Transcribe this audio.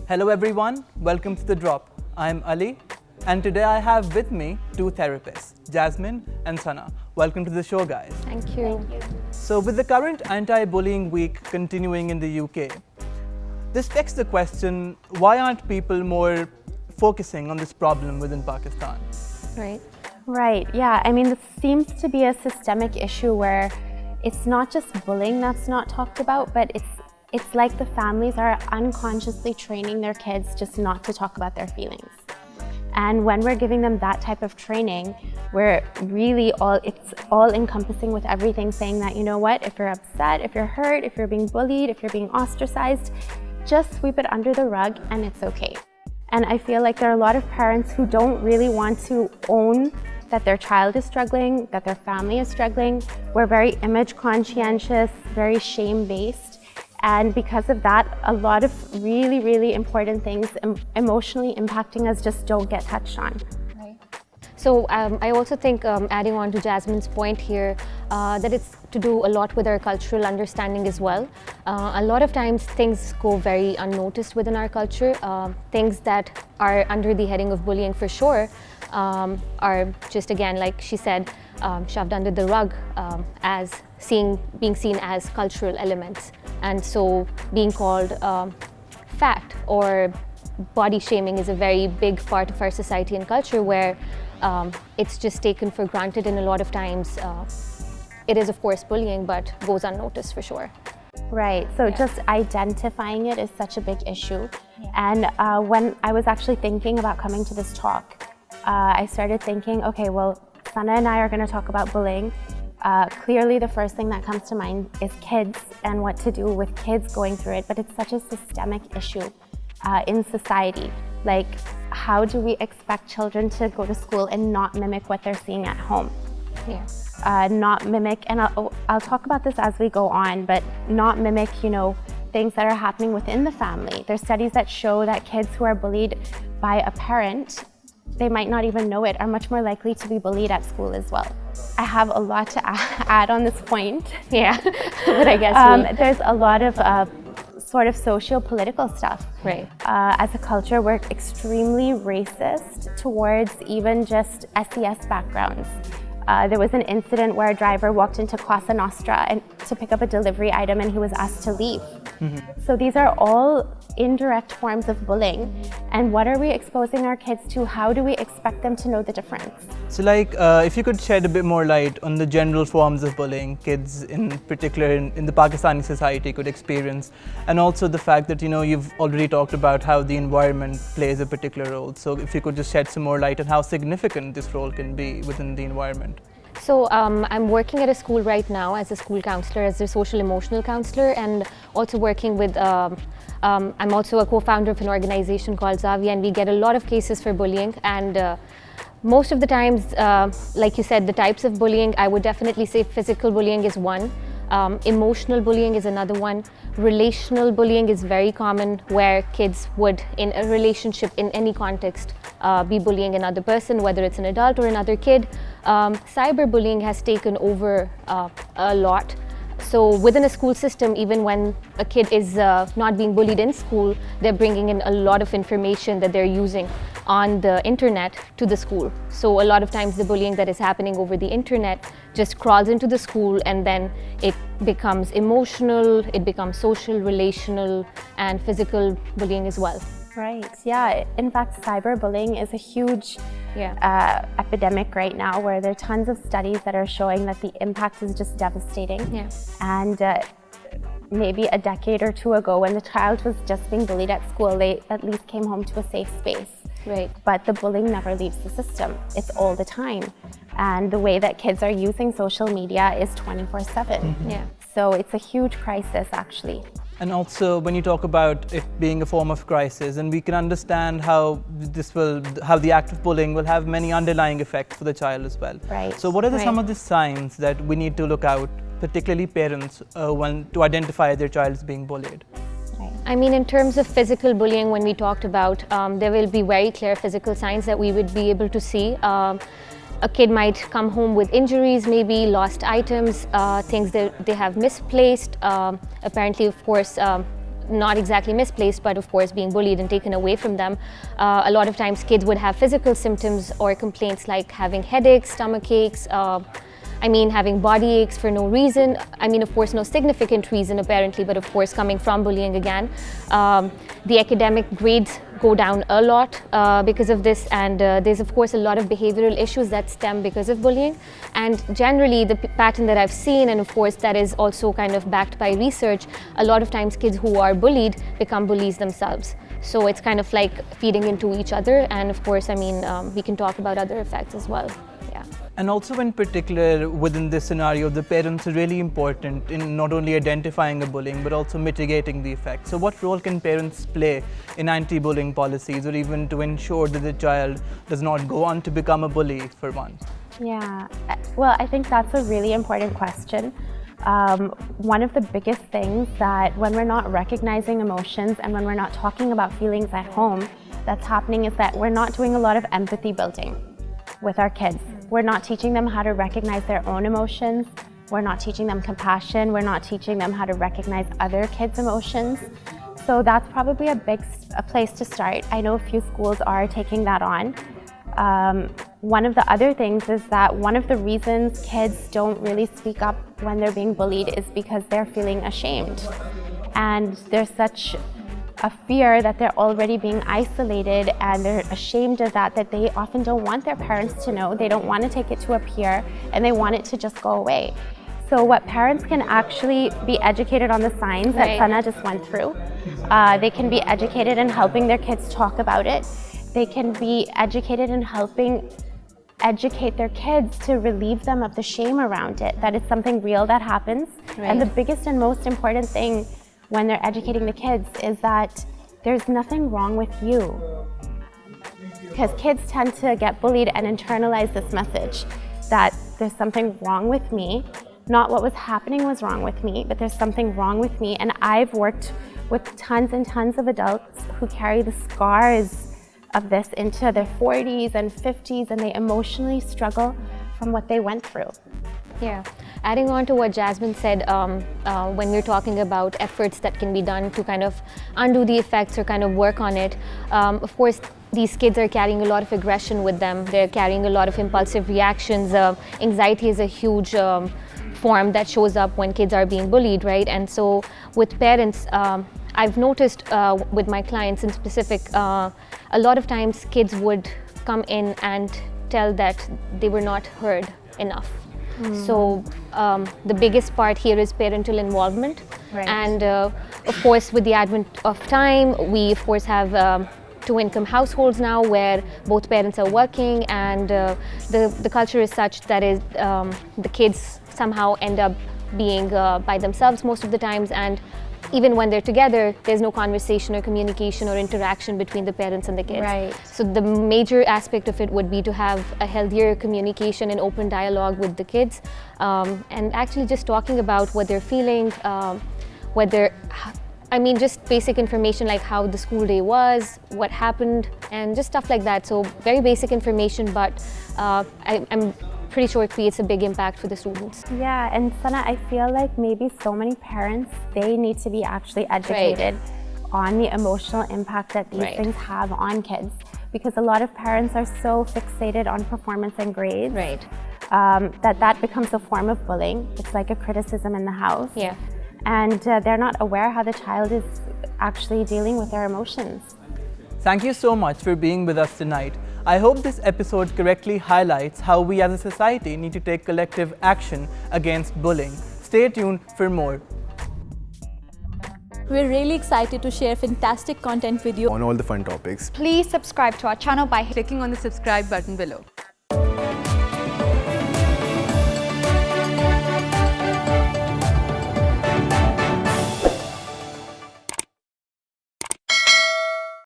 Hello everyone, welcome to The Drop. I'm Ali, and today I have with me two therapists, Jasmyn and Sana. Welcome to the show, guys. Thank you. So with the current anti-bullying week continuing in the UK, this begs the question, why aren't people more focusing on this problem within Pakistan? Right, yeah. I mean, this seems to be a systemic issue where it's not just bullying that's not talked about, but it's like the families are unconsciously training their kids just not to talk about their feelings. And when we're giving them that type of training, we're really it's all encompassing with everything, saying that, you know what, if you're upset, if you're hurt, if you're being bullied, if you're being ostracized, just sweep it under the rug and it's okay. And I feel like there are a lot of parents who don't really want to own that their child is struggling, that their family is struggling. We're very image conscientious, very shame-based. And because of that, a lot of really, really important things emotionally impacting us just don't get touched on. So I also think, adding on to Jasmyn's point here, that it's to do a lot with our cultural understanding as well. A lot of times things go very unnoticed within our culture. Things that are under the heading of bullying for sure are just, again, like she said, shoved under the rug as being seen as cultural elements. And so being called fat or body shaming is a very big part of our society and culture where it's just taken for granted, and a lot of times it is of course bullying but goes unnoticed for sure. Right, so just identifying it is such a big issue. And when I was actually thinking about coming to this talk, I started thinking, okay, well, Sana and I are going to talk about bullying. Clearly the first thing that comes to mind is kids and what to do with kids going through it, but it's such a systemic issue in society. Like, how do we expect children to go to school and not mimic what they're seeing at home? Not mimic, and I'll talk about this as we go on, but not mimic, things that are happening within the family. There's studies that show that kids who are bullied by a parent, they might not even know it, are much more likely to be bullied at school as well. I have a lot to add on this point. But I guess there's a lot of sort of socio-political stuff. Right. As a culture, we're extremely racist towards even just SES backgrounds. There was an incident where a driver walked into Cosa Nostra to pick up a delivery item and he was asked to leave. So these are all indirect forms of bullying. And what are we exposing our kids to? How do we expect them to know the difference? So if you could shed a bit more light on the general forms of bullying kids in particular in the Pakistani society could experience, and also the fact that you've already talked about how the environment plays a particular role. So if you could just shed some more light on how significant this role can be within the environment. So I'm working at a school right now as a school counselor, as a social emotional counselor, and also working with, I'm also a co-founder of an organization called Zavia, and we get a lot of cases for bullying. And most of the times, like you said, the types of bullying, I would definitely say physical bullying is one. Emotional bullying is another one. Relational bullying is very common, where kids would, in a relationship, in any context, be bullying another person, whether it's an adult or another kid. Cyberbullying has taken over a lot. So within a school system, even when a kid is not being bullied in school, they're bringing in a lot of information that they're using on the internet to the school. So a lot of times the bullying that is happening over the internet just crawls into the school, and then it becomes emotional, it becomes social, relational, and physical bullying as well. Right, yeah. In fact, cyberbullying is a huge epidemic right now, where there are tons of studies that are showing that the impact is just devastating. And maybe a decade or two ago, when the child was just being bullied at school, they at least came home to a safe space. Right. But the bullying never leaves the system. It's all the time. And the way that kids are using social media is 24/7. So it's a huge crisis, actually. And also, when you talk about it being a form of crisis, and we can understand how the act of bullying will have many underlying effects for the child as well. Right. So what are some of the signs that we need to look out, particularly parents, to identify their child is being bullied? I mean, in terms of physical bullying, when we talked about, there will be very clear physical signs that we would be able to see. a kid might come home with injuries, maybe lost items, things that they have misplaced. Apparently, of course, not exactly misplaced, but of course being bullied and taken away from them. A lot of times kids would have physical symptoms or complaints like having headaches, stomach aches, having body aches for no reason. Of course, no significant reason apparently, but of course coming from bullying again. The academic grades go down a lot because of this, and there's of course a lot of behavioral issues that stem because of bullying. And generally the pattern that I've seen, and of course that is also kind of backed by research, a lot of times kids who are bullied become bullies themselves. So it's kind of like feeding into each other, and of course we can talk about other effects as well. Yeah. And also in particular, within this scenario, the parents are really important in not only identifying a bullying, but also mitigating the effect. So what role can parents play in anti-bullying policies, or even to ensure that the child does not go on to become a bully, for one? Yeah, well, I think that's a really important question. One of the biggest things that when we're not recognizing emotions and when we're not talking about feelings at home, that's happening is that we're not doing a lot of empathy building with our kids. We're not teaching them how to recognize their own emotions. We're not teaching them compassion. We're not teaching them how to recognize other kids' emotions. So that's probably a place to start. I know a few schools are taking that on. One of the other things is that one of the reasons kids don't really speak up when they're being bullied is because they're feeling ashamed. And there's such a fear that they're already being isolated and they're ashamed of that they often don't want their parents to know. They don't want to take it to a peer and they want it to just go away. So what parents can actually be educated on the signs that Sana just went through. They can be educated in helping their kids talk about it. They can be educated in helping educate their kids to relieve them of the shame around it, that it's something real that happens. And the biggest and most important thing when they're educating the kids is that there's nothing wrong with you. Because kids tend to get bullied and internalize this message that there's something wrong with me. Not what was happening was wrong with me, but there's something wrong with me. And I've worked with tons and tons of adults who carry the scars of this into their 40s and 50s, and they emotionally struggle from what they went through. Yeah, adding on to what Jasmyn said, when we're talking about efforts that can be done to kind of undo the effects or kind of work on it, of course these kids are carrying a lot of aggression with them. They're carrying a lot of impulsive reactions. Anxiety is a huge form that shows up when kids are being bullied, right? And so with parents, I've noticed with my clients in specific, a lot of times kids would come in and tell that they were not heard enough. So the biggest part here is parental involvement. And of course with the advent of time, we of course have two-income households now where both parents are working, and the culture is such that is the kids somehow end up being by themselves most of the times, and even when they're together, there's no conversation or communication or interaction between the parents and the kids. So the major aspect of it would be to have a healthier communication and open dialogue with the kids, and actually just talking about what they're feeling, just basic information like how the school day was, what happened, and just stuff like that. So very basic information, but I'm pretty sure it creates a big impact for the students. Yeah, and Sana, I feel like maybe so many parents, they need to be actually educated on the emotional impact that these things have on kids, because a lot of parents are so fixated on performance and grades that becomes a form of bullying. It's like a criticism in the house. And they're not aware how the child is actually dealing with their emotions. Thank you so much for being with us tonight. I hope this episode correctly highlights how we as a society need to take collective action against bullying. Stay tuned for more. We're really excited to share fantastic content with you on all the fun topics. Please subscribe to our channel by clicking on the subscribe button below.